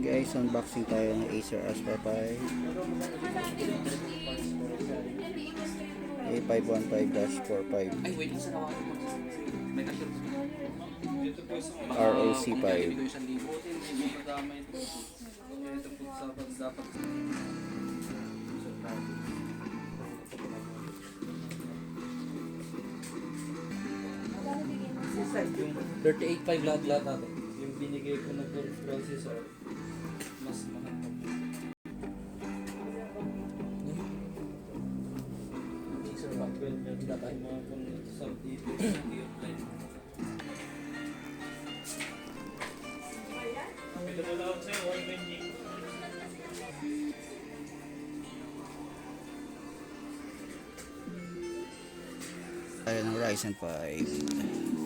Guys, unboxing tayo ng Acer Aspire 5 A515-45 Ay, wait, isa na ako. May cashier. ROC5. Yung 38.5 lahat natin. Yung binigay ko na processor, mas mahal pa. Sir, back 12 na tayo mga kung sa dito, hindi offline. May dadala ako sa'yo, 120. Tayo ng Ryzen 5.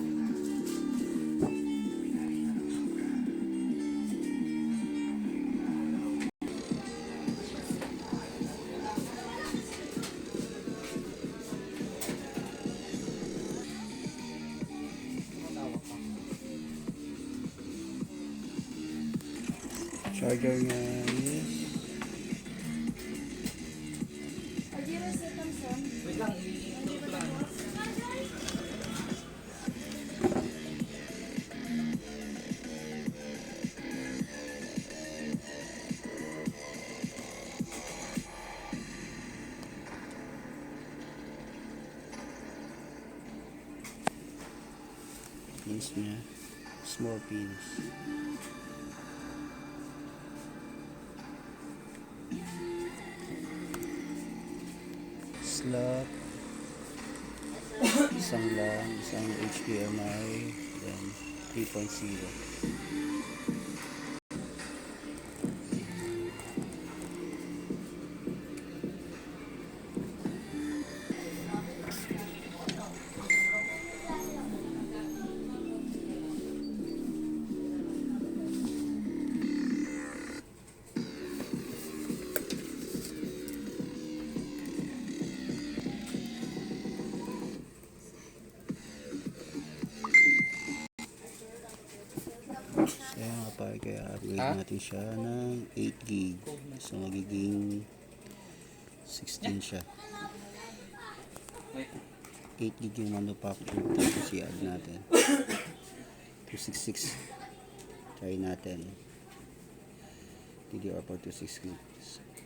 Charger niya is Wait lang, i-intro ko lang. pins niya, small pins. Slot, isang lang, isang HDMI, then 3.0. Kaya nga pa, kaya upgrade natin siya ng 8 gig. So magiging 16 siya. 8 gig yung manufacturer, tapos i-add natin 266. Try natin DDR4 266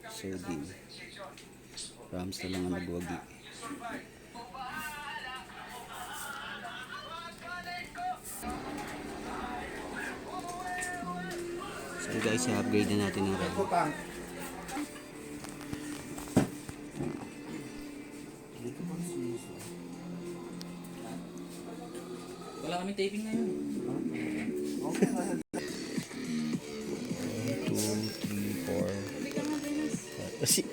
SerDes. RAMs na lang ang nagwagi. So guys, i-upgrade na natin ng RAM. Wala kami taping ngayon. 1, 2, 3, 4 6, 7, 8.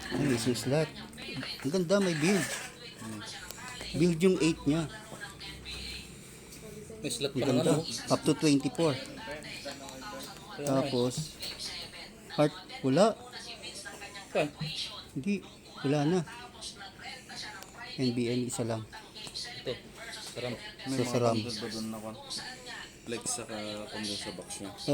Ay, isang slot. Ang ganda, may build. Build yung 8 niya. May slot Ang pa ng ganda. ano. Up to 24. Tapos, heart, wala. Okay. Hindi, wala na. NBN, isa lang. Ito, sarap. So, sa RAM. Flex sa condenser box niya.